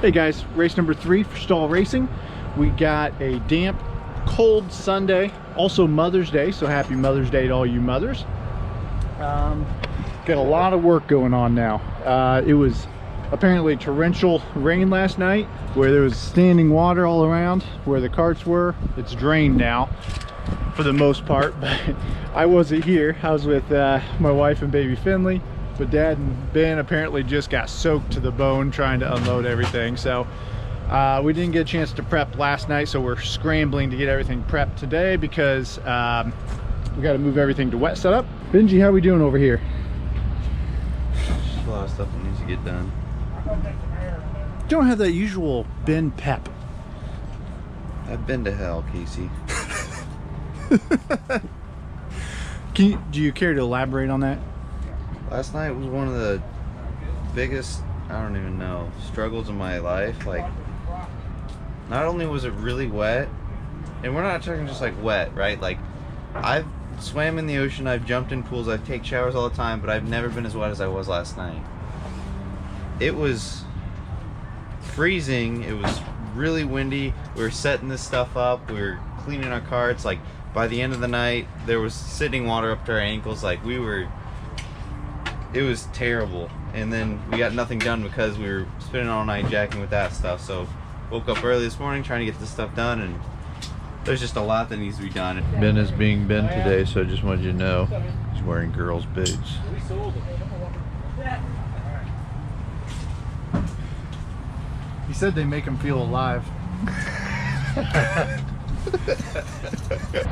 Hey guys, race number 3 for Stahl Racing. We got a damp, cold Sunday, also Mother's Day, so happy Mother's Day to all you mothers. Got a lot of work going on now. It was apparently torrential rain last night where there was standing water all around where the carts were. It's drained now for the most part, but I wasn't here. I was with my wife and baby Finley, but Dad and Ben apparently just got soaked to the bone trying to unload everything. So we didn't get a chance to prep last night, so we're scrambling to get everything prepped today because we got to move everything to wet setup. Benji, how we doing over here? Just a lot of stuff that needs to get done. You don't have that usual Ben pep. I've been to hell, Casey. Do you care to elaborate on that? Last night was one of the biggest, I don't even know, struggles of my life. Like, not only was it really wet, and we're not talking just like wet, right? Like, I've swam in the ocean, I've jumped in pools, I take showers all the time, but I've never been as wet as I was last night. It was freezing, it was really windy, we were setting this stuff up, we were cleaning our carts. Like, by the end of the night, there was sitting water up to our ankles. Like, it was terrible. And then we got nothing done because we were spending all night jacking with that stuff. So woke up early this morning trying to get this stuff done, and there's just a lot that needs to be done. Ben is being Ben today, so I just wanted you to know he's wearing girls' boots. He said they make him feel alive.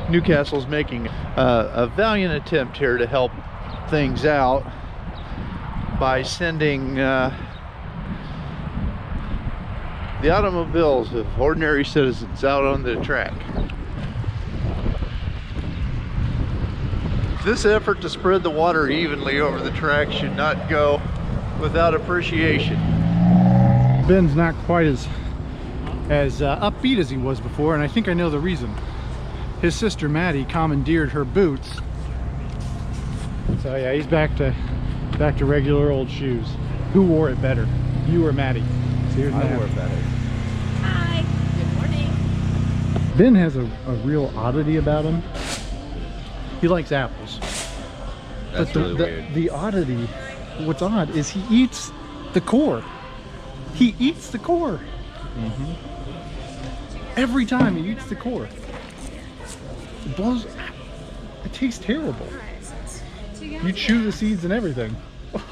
Newcastle's making a valiant attempt here to help things out by sending the automobiles of ordinary citizens out on the track. This effort to spread the water evenly over the track should not go without appreciation. Ben's not quite as upbeat as he was before, and I think I know the reason. His sister Maddie commandeered her boots, so yeah, he's back to regular old shoes. Who wore it better, you or Maddie? So here's I wore it better. Hi, good morning. Ben has a real oddity about him. He likes apples. That's but really weird. The oddity, what's odd is he eats the core. He eats the core. Mm-hmm. Every time he eats the core. It blows. It tastes terrible. You chew the seeds and everything.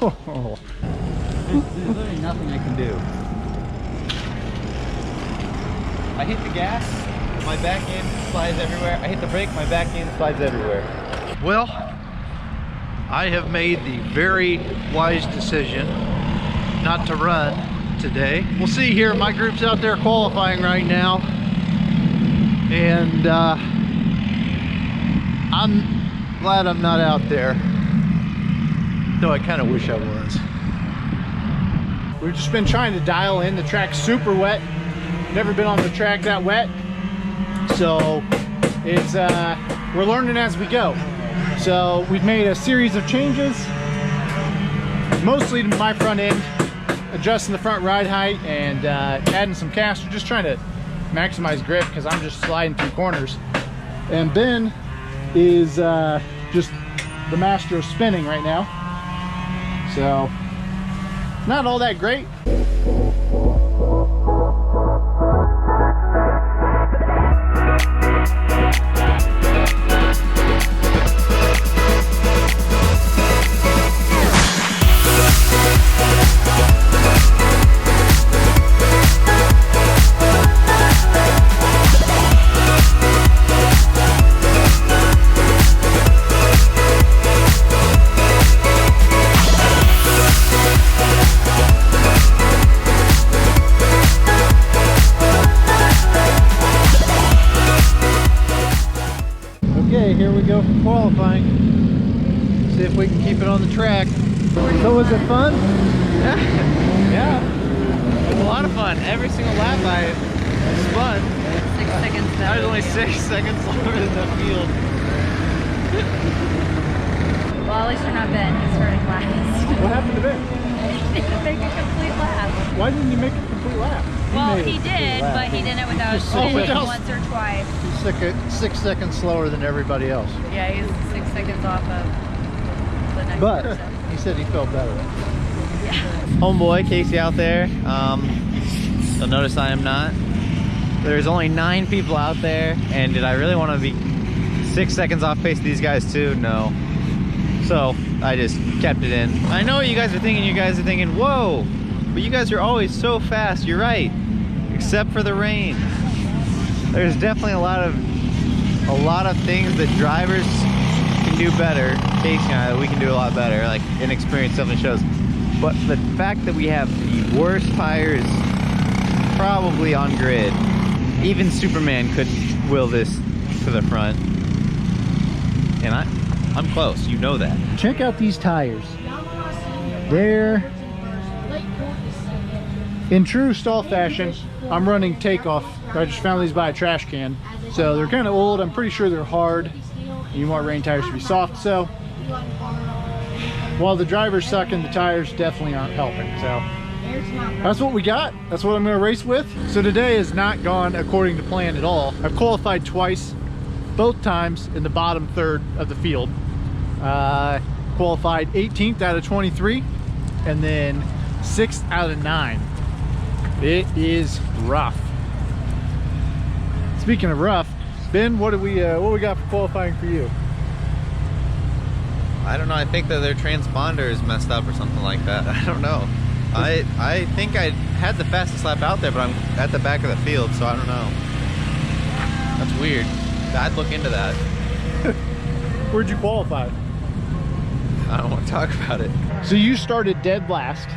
Oh. There's literally nothing I can do. I hit the gas, my back end slides everywhere. I hit the brake, my back end slides everywhere. Well, I have made the very wise decision not to run today. We'll see here, my group's out there qualifying right now, and I'm glad I'm not out there, though I kind of wish I was. We've just been trying to dial in. The track's super wet. Never been on the track that wet. So it's we're learning as we go. So we've made a series of changes, mostly to my front end, adjusting the front ride height and adding some caster, just trying to maximize grip because I'm just sliding through corners. And Ben is just the master of spinning right now. So not all that great. Here we go for qualifying. See if we can keep it on the track. So was it fun? Yeah. It was a lot of fun. Every single lap I spun. 6 seconds. I was only 6 seconds longer than the field. Well, at least you're not Ben. He's starting last. What happened to Ben? He didn't make a complete lap. Why didn't you make a complete lap? Well, made a he complete did, lap. but he did it without Just spinning without- once or twice. He's 6 seconds slower than everybody else. Yeah, he's 6 seconds off of the next But person. he said he felt better. Yeah. Homeboy Casey out there. You'll notice I am not. There's only 9 people out there, and did I really want to be 6 seconds off pace of these guys too? No. So I just kept it in. I know what you guys are thinking. You guys are thinking, whoa, but you guys are always so fast. You're right, except for the rain. There's definitely a lot of things that drivers can do better. Casey and I, we can do a lot better. Like inexperienced stuff that shows. But the fact that we have the worst tires probably on grid, even Superman could will this to the front. And I'm close, you know that. Check out these tires. They're in true Stahl fashion. I'm running takeoff. I just found these by a trash can. So they're kind of old. I'm pretty sure they're hard. You want rain tires to be soft. So while the driver's sucking, the tires definitely aren't helping. So that's what we got. That's what I'm going to race with. So today has not gone according to plan at all. I've qualified twice, both times in the bottom third of the field. Qualified 18th out of 23 and then 6th out of 9. It is rough. Speaking of rough, Ben, what we got for qualifying for you? I don't know. I think that their transponder is messed up or something like that. I don't know. I think I had the fastest lap out there, but I'm at the back of the field, so I don't know. That's weird. I'd look into that. Where'd you qualify? I don't want to talk about it. So you started dead last.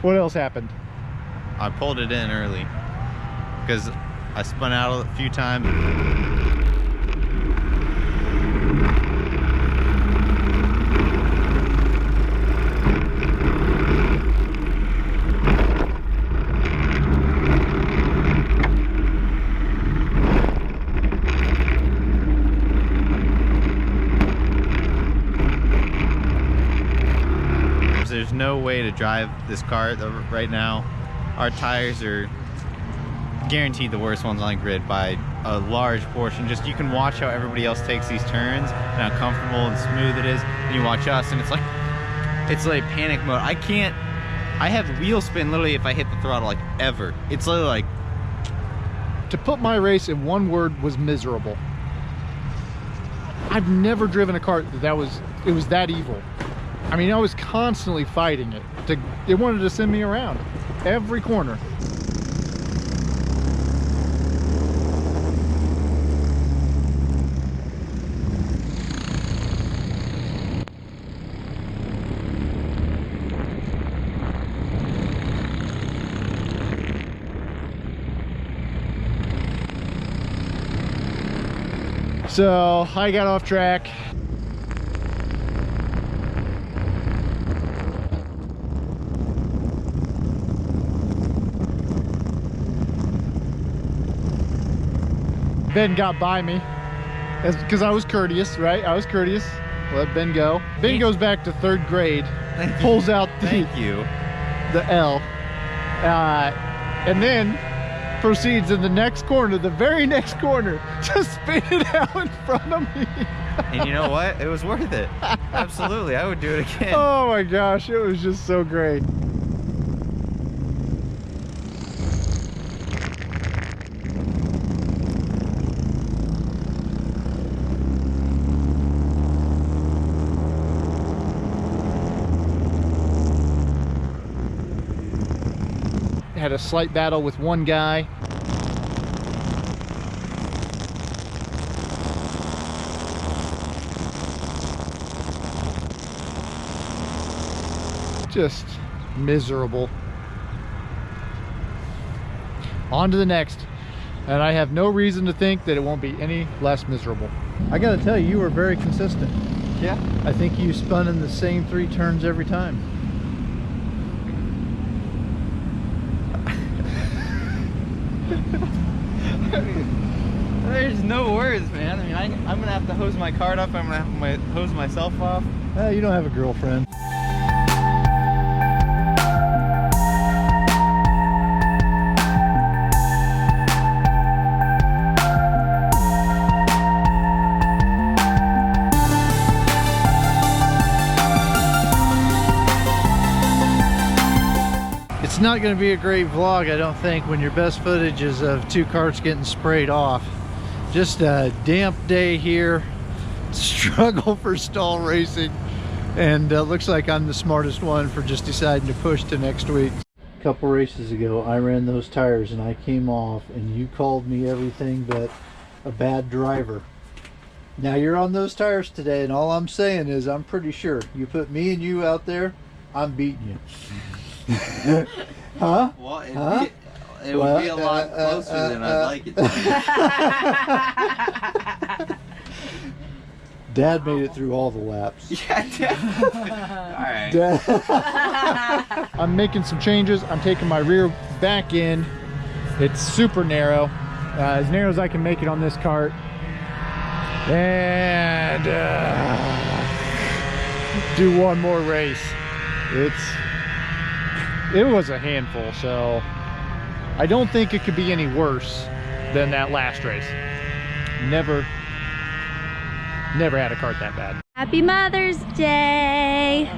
What else happened? I pulled it in early because I spun out a few times. There's no way to drive this car right now. Our tires are guaranteed the worst ones on the grid by a large portion. Just you can watch how everybody else takes these turns and how comfortable and smooth it is, and you watch us and it's like panic mode. I have wheel spin literally if I hit the throttle, like ever. It's literally like, To put my race in one word, was miserable. I've never driven a kart that was that evil. I mean, I was constantly fighting it. It wanted to send me around every corner. So I got off track. Ben got by me because I was courteous, right? I was courteous. Let Ben go. Ben goes back to 3rd grade, pulls out the L, and then proceeds in the next corner, the very next corner, to spin it out in front of me. and you know what? It was worth it. Absolutely, I would do it again. Oh my gosh, it was just so great. Had a slight battle with one guy. Just miserable. On to the next. and I have no reason to think that it won't be any less miserable. I gotta tell you, you were very consistent. Yeah. I think you spun in the same 3 turns every time. There's no words, man. I mean, I'm gonna have to hose my cart up. I'm gonna have to hose myself off. You don't have a girlfriend. It's not going to be a great vlog, I don't think, when your best footage is of 2 carts getting sprayed off. Just a damp day here, struggle for Stahl Racing, and looks like I'm the smartest one for just deciding to push to next week. A couple races ago, I ran those tires and I came off, and you called me everything but a bad driver. Now you're on those tires today, and all I'm saying is I'm pretty sure you put me and you out there, I'm beating you. Huh? Well, Huh? it would be a lot closer than I'd like it to be. Dad made it through all the laps. Yeah, Alright. Dad. I'm making some changes. I'm taking my rear back in. It's super narrow. As narrow as I can make it on this cart. And do one more race. It was a handful, so I don't think it could be any worse than that last race. Never had a cart that bad. Happy Mother's Day.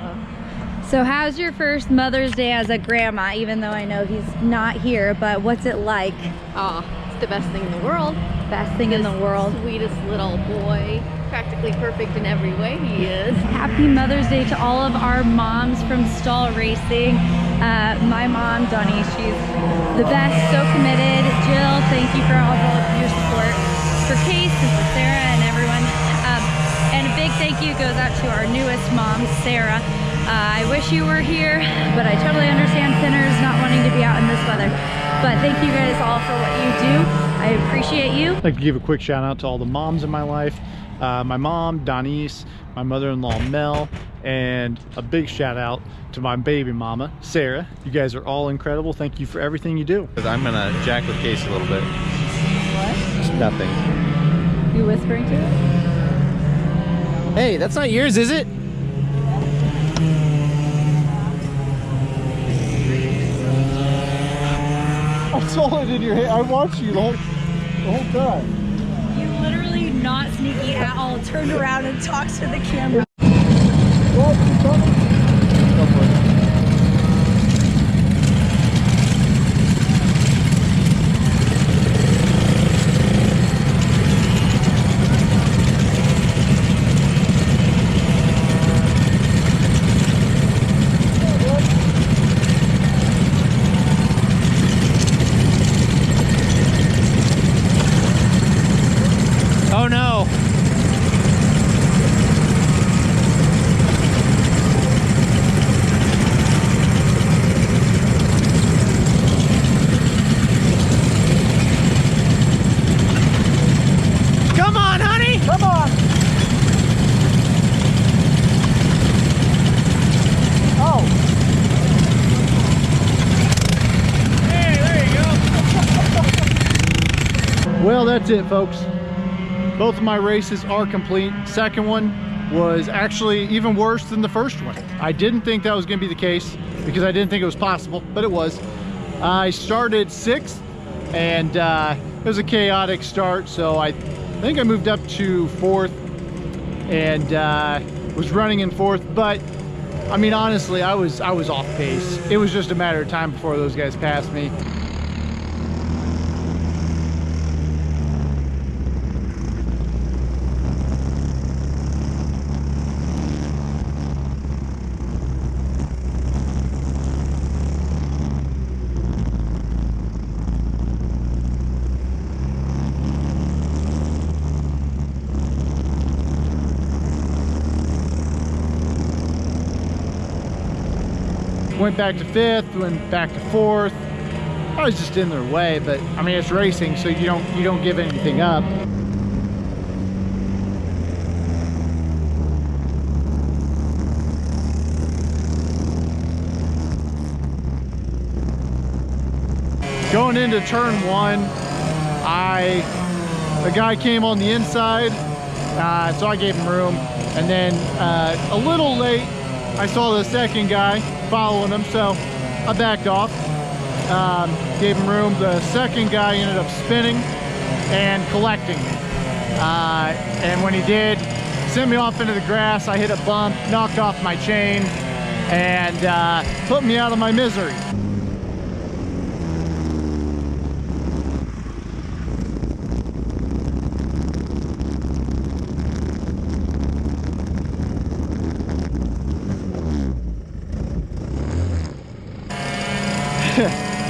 So how's your first Mother's Day as a grandma, even though I know he's not here, but what's it like? Oh, it's the best thing in the world. Best thing in the world. Sweetest little boy. Practically perfect in every way he is. Happy Mother's Day to all of our moms from Stahl Racing. My mom, Donnie, she's the best, so committed. Jill, thank you for all of your support. For Case and for Sarah and everyone. And a big thank you goes out to our newest mom, Sarah. I wish you were here, but I totally understand Sinners not wanting to be out in this weather. But thank you guys all for what you do. I appreciate you. I'd like to give a quick shout out to all the moms in my life. My mom, Donnice, my mother-in-law, Mel, and a big shout out to my baby mama, Sarah. You guys are all incredible. Thank you for everything you do. I'm gonna jack with Case a little bit. What? Just nothing. You whispering to it? Hey, that's not yours, is it? I saw it in your head. I watched you the whole time. You literally not sneaky at all, turned around and talked to the camera. Oh no. Come on, honey. Come on. Oh. Hey, there you go. Well, that's it, folks. Both of my races are complete. Second one was actually even worse than the first one. I didn't think that was going to be the case because I didn't think it was possible, but it was. I started 6th, and it was a chaotic start, so I think I moved up to 4th and was running in 4th, but I mean, honestly, I was off pace. It was just a matter of time before those guys passed me. Went back to 5th, went back to 4th, I was just in their way, but I mean, it's racing, so you don't give anything up. Going into turn 1, the guy came on the inside, so I gave him room. And then a little late, I saw the second guy following him, so I backed off, gave him room. The second guy ended up spinning and collecting. And when he did, sent me off into the grass. I hit a bump, knocked off my chain, and put me out of my misery.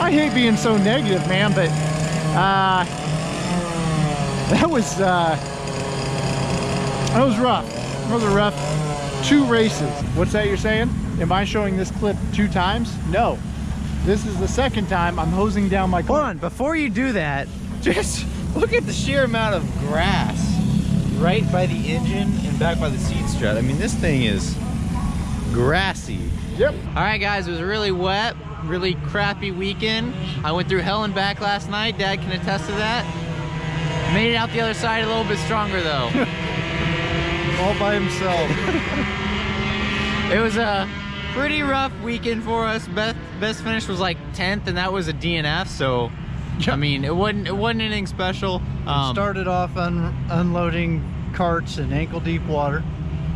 I hate being so negative, man, but that was rough. Those were rough 2 races. What's that you're saying? Am I showing this clip 2 times? No. This is the second time I'm hosing down my car. Hold on, before you do that, just look at the sheer amount of grass right by the engine and back by the seat strut. I mean, this thing is grassy. Yep. All right, guys, it was really wet, really crappy weekend. I went through hell and back last night. Dad can attest to that. Made it out the other side a little bit stronger, though. All by himself. It was a pretty rough weekend for us. Best finish was like 10th, and that was a DNF. So, I mean, it wasn't anything special. Started off unloading carts in ankle-deep water.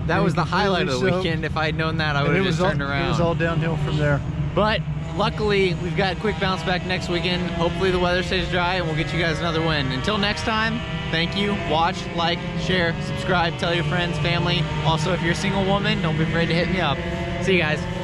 That was the highlight of the weekend. If I had known that, I would have just turned around. It was all downhill from there. But luckily, we've got a quick bounce back next weekend. Hopefully the weather stays dry and we'll get you guys another win. Until next time, thank you. Watch, like, share, subscribe, tell your friends, family. Also, if you're a single woman, don't be afraid to hit me up. See you guys.